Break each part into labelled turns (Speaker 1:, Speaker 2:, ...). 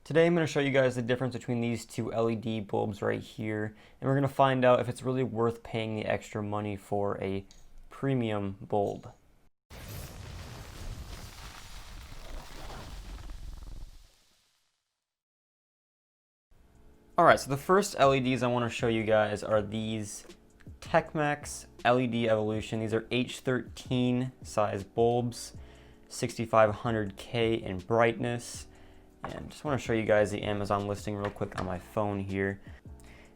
Speaker 1: Today I'm going to show you guys the difference between these two LED bulbs right here, and we're going to find out if it's really worth paying the extra money for a premium bulb. Alright, so the first LEDs I want to show you guys are these TechMax LED Evolution. These are H13 size bulbs, 6500K in brightness. And just want to show you guys the Amazon listing real quick on my phone here.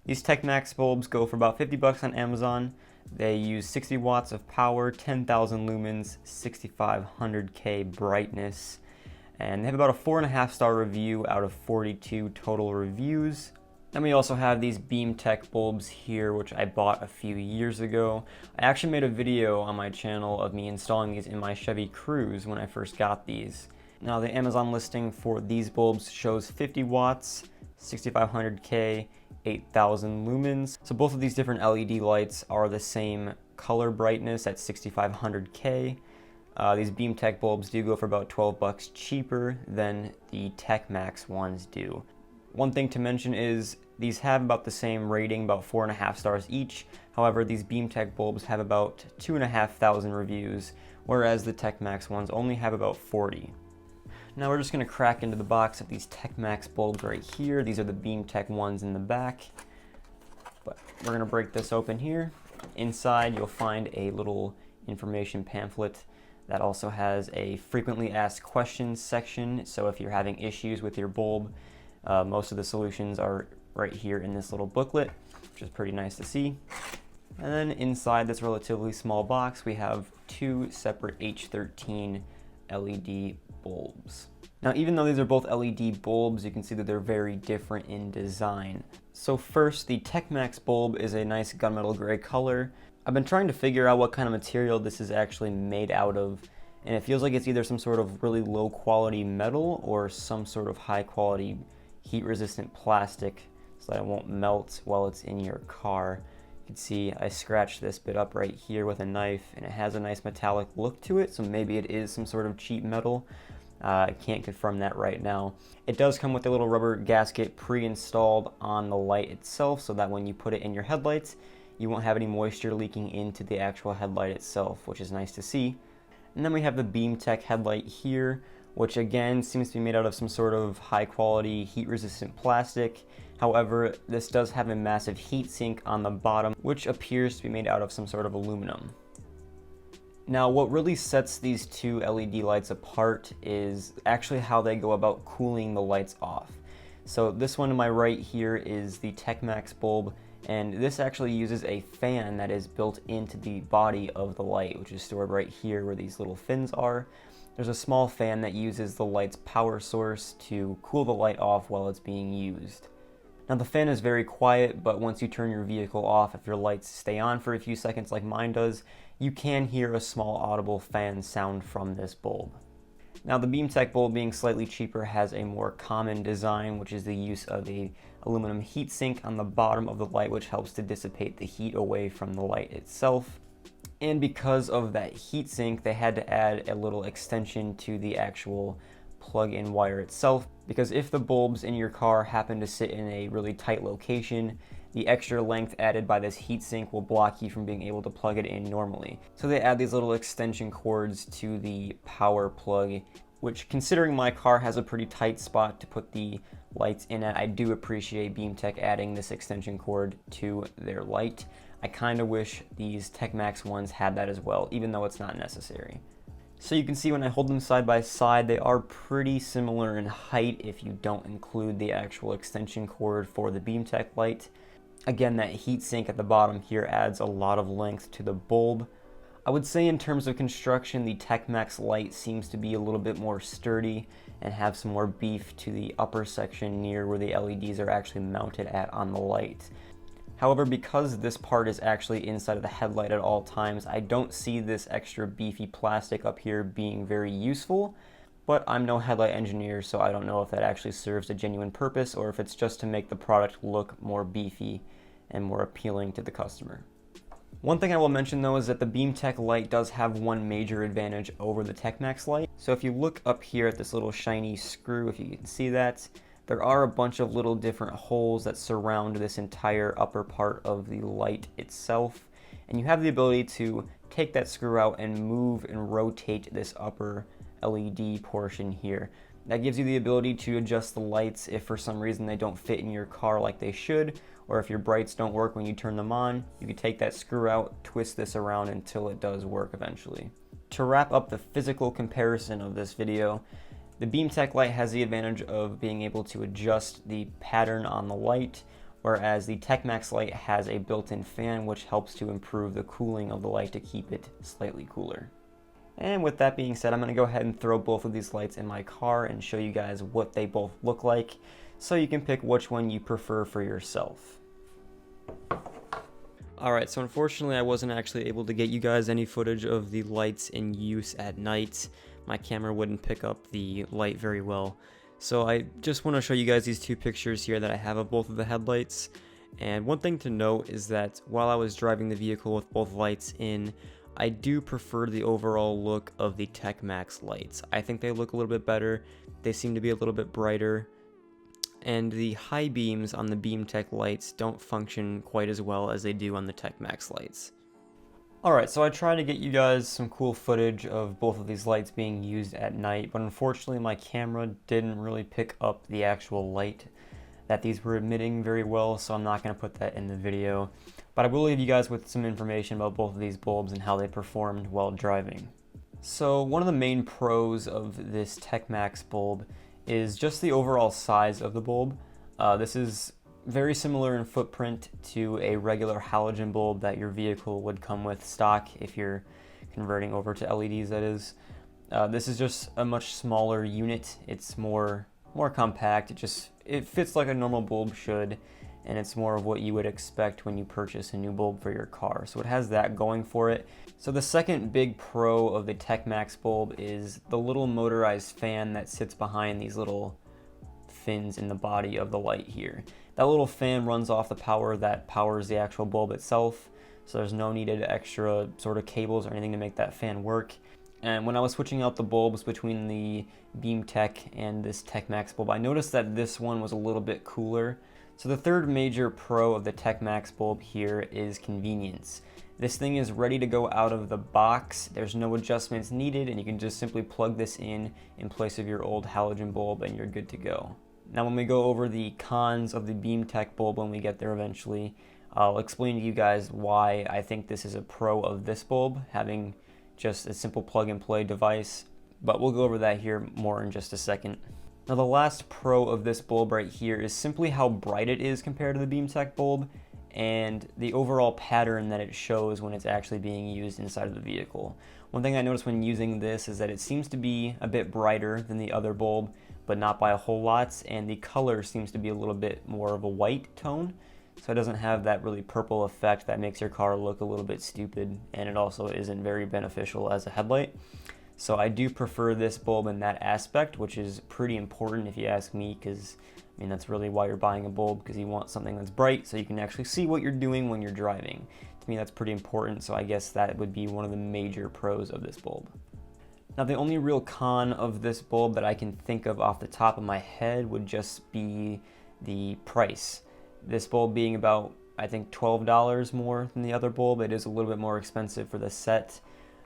Speaker 1: These TechMax bulbs go for about 50 bucks on Amazon. They use 60 watts of power, 10,000 lumens, 6500K brightness. And they have about a 4.5-star review out of 42 total reviews. Then we also have these BeamTech bulbs here, which I bought a few years ago. I actually made a video on my channel of me installing these in my Chevy Cruze when I first got these. Now the Amazon listing for these bulbs shows 50 watts, 6500K, 8,000 lumens. So both of these different LED lights are the same color brightness at 6500K. These BeamTech bulbs do go for about 12 bucks cheaper than the TechMax ones do. One thing to mention is these have about the same rating, about 4.5 stars each. However, these BeamTech bulbs have about 2,500 reviews, whereas the TechMax ones only have about 40. Now we're just going to crack into the box of these TechMax bulbs right here. These are the BeamTech ones in the back. But we're going to break this open here. Inside you'll find a little information pamphlet that also has a frequently asked questions section. So if you're having issues with your bulb, most of the solutions are right here in this little booklet, which is pretty nice to see. And then inside this relatively small box, we have two separate H13 LED bulbs. Now, even though these are both LED bulbs, you can see that they're very different in design. So first, the TechMax bulb is a nice gunmetal gray color. I've been trying to figure out what kind of material this is actually made out of, and it feels like it's either some sort of really low quality metal or some sort of high quality heat resistant plastic so that it won't melt while it's in your car. You can see I scratched this bit up right here with a knife, and it has a nice metallic look to it, so maybe it is some sort of cheap metal. I can't confirm that right now. It does come with a little rubber gasket pre-installed on the light itself, so that when you put it in your headlights, you won't have any moisture leaking into the actual headlight itself, which is nice to see. And then we have the BeamTech headlight here, which again seems to be made out of some sort of high quality heat resistant plastic. However, this does have a massive heat sink on the bottom, which appears to be made out of some sort of aluminum. Now, what really sets these two LED lights apart is actually how they go about cooling the lights off. So this one to my right here is the TechMax bulb, and this actually uses a fan that is built into the body of the light, which is stored right here where these little fins are. There's a small fan that uses the light's power source to cool the light off while it's being used. Now the fan is very quiet, but once you turn your vehicle off, if your lights stay on for a few seconds like mine does, you can hear a small audible fan sound from this bulb. Now the BeamTech bulb, being slightly cheaper, has a more common design, which is the use of a aluminum heat sink on the bottom of the light, which helps to dissipate the heat away from the light itself. And because of that heat sink, they had to add a little extension to the actual plug-in wire itself, because if the bulbs in your car happen to sit in a really tight location, the extra length added by this heatsink will block you from being able to plug it in normally. So they add these little extension cords to the power plug, which, considering my car has a pretty tight spot to put the lights in at, I do appreciate BeamTech adding this extension cord to their light. I kind of wish these TechMax ones had that as well, even though it's not necessary. So you can see when I hold them side by side, they are pretty similar in height if you don't include the actual extension cord for the BeamTech light. Again, that heat sink at the bottom here adds a lot of length to the bulb. I would say in terms of construction, the TechMax light seems to be a little bit more sturdy and have some more beef to the upper section near where the LEDs are actually mounted at on the light. However, because this part is actually inside of the headlight at all times, I don't see this extra beefy plastic up here being very useful, but I'm no headlight engineer, so I don't know if that actually serves a genuine purpose or if it's just to make the product look more beefy and more appealing to the customer. One thing I will mention though is that the BeamTech light does have one major advantage over the TechMax light. So if you look up here at this little shiny screw, if you can see that, there are a bunch of little different holes that surround this entire upper part of the light itself, and you have the ability to take that screw out and move and rotate this upper LED portion here. That gives you the ability to adjust the lights if for some reason they don't fit in your car like they should, or if your brights don't work when you turn them on. You can take that screw out, twist this around until it does work eventually. To wrap up the physical comparison of this video, the BeamTech light has the advantage of being able to adjust the pattern on the light, whereas the TechMax light has a built-in fan which helps to improve the cooling of the light to keep it slightly cooler. And with that being said, I'm going to go ahead and throw both of these lights in my car and show you guys what they both look like, so you can pick which one you prefer for yourself. Alright, so unfortunately I wasn't actually able to get you guys any footage of the lights in use at night. My camera wouldn't pick up the light very well. So I just want to show you guys these two pictures here that I have of both of the headlights. And one thing to note is that while I was driving the vehicle with both lights in, I do prefer the overall look of the TechMax lights. I think they look a little bit better. They seem to be a little bit brighter. And the high beams on the BeamTech lights don't function quite as well as they do on the TechMax lights. Alright, so I tried to get you guys some cool footage of both of these lights being used at night, but unfortunately my camera didn't really pick up the actual light that these were emitting very well, so I'm not going to put that in the video. But I will leave you guys with some information about both of these bulbs and how they performed while driving. So one of the main pros of this TechMax bulb is just the overall size of the bulb. This is very similar in footprint to a regular halogen bulb that your vehicle would come with stock if you're converting over to LEDs, that is. This is just a much smaller unit. It's more compact. It fits like a normal bulb should, and it's more of what you would expect when you purchase a new bulb for your car. So it has that going for it. So the second big pro of the TechMax bulb is the little motorized fan that sits behind these little fins in the body of the light here. That little fan runs off the power that powers the actual bulb itself, so there's no needed extra sort of cables or anything to make that fan work. And when I was switching out the bulbs between the BeamTech and this TechMax bulb, I noticed that this one was a little bit cooler. So the third major pro of the TechMax bulb here is convenience. This thing is ready to go out of the box. There's no adjustments needed, and you can just simply plug this in place of your old halogen bulb and you're good to go. Now when we go over the cons of the BeamTech bulb when we get there eventually, I'll explain to you guys why I think this is a pro of this bulb, having just a simple plug and play device, but we'll go over that here more in just a second. Now the last pro of this bulb right here is simply how bright it is compared to the BeamTech bulb, and the overall pattern that it shows when it's actually being used inside of the vehicle. One thing I noticed when using this is that it seems to be a bit brighter than the other bulb, but not by a whole lot, and the color seems to be a little bit more of a white tone, so it doesn't have that really purple effect that makes your car look a little bit stupid, and it also isn't very beneficial as a headlight. So I do prefer this bulb in that aspect, which is pretty important if you ask me, because I mean that's really why you're buying a bulb, because you want something that's bright so you can actually see what you're doing when you're driving. To me that's pretty important, so I guess that would be one of the major pros of this bulb. Now the only real con of this bulb that I can think of off the top of my head would just be the price. This bulb being about, I think, $12 more than the other bulb. It is a little bit more expensive for the set.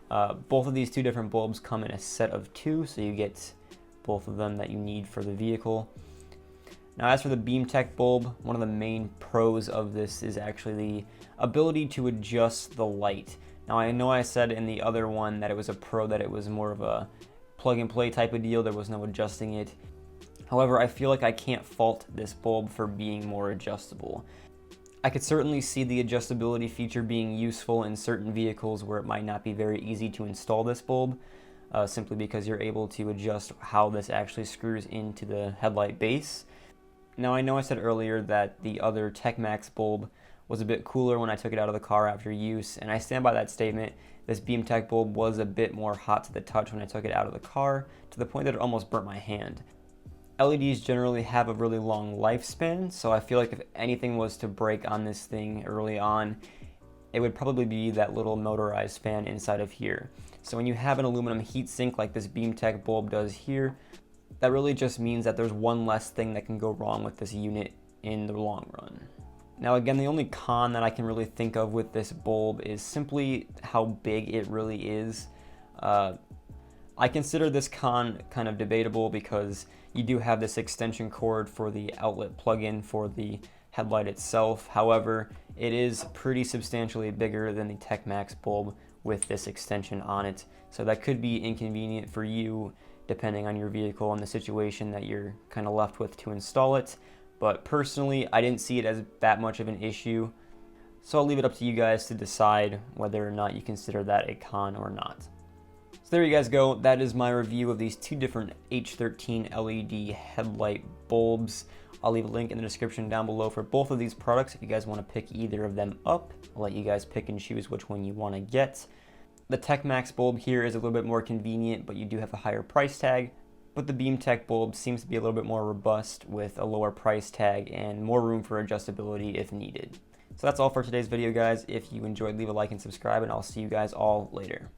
Speaker 1: Both of these two different bulbs come in a set of 2, so you get both of them that you need for the vehicle. Now as for the BeamTech bulb, one of the main pros of this is actually the ability to adjust the light. Now I know I said in the other one that it was a pro, that it was more of a plug and play type of deal, there was no adjusting it. However, I feel like I can't fault this bulb for being more adjustable. I could certainly see the adjustability feature being useful in certain vehicles where it might not be very easy to install this bulb, simply because you're able to adjust how this actually screws into the headlight base. Now I know I said earlier that the other TechMax bulb was a bit cooler when I took it out of the car after use, and I stand by that statement. This BeamTech bulb was a bit more hot to the touch when I took it out of the car, to the point that it almost burnt my hand. LEDs generally have a really long lifespan, so I feel like if anything was to break on this thing early on, it would probably be that little motorized fan inside of here. So when you have an aluminum heatsink like this BeamTech bulb does here, that really just means that there's one less thing that can go wrong with this unit in the long run. Now again, the only con that I can really think of with this bulb is simply how big it really is. I consider this con kind of debatable because you do have this extension cord for the outlet plug-in for the headlight itself. However, it is pretty substantially bigger than the TechMax bulb with this extension on it. So that could be inconvenient for you depending on your vehicle and the situation that you're kind of left with to install it. But personally, I didn't see it as that much of an issue. So I'll leave it up to you guys to decide whether or not you consider that a con or not. So there you guys go. That is my review of these two different H13 LED headlight bulbs. I'll leave a link in the description down below for both of these products if you guys want to pick either of them up. I'll let you guys pick and choose which one you want to get. The TechMax bulb here is a little bit more convenient, but you do have a higher price tag. But the BeamTech bulb seems to be a little bit more robust with a lower price tag and more room for adjustability if needed. So that's all for today's video, guys. If you enjoyed, leave a like and subscribe, and I'll see you guys all later.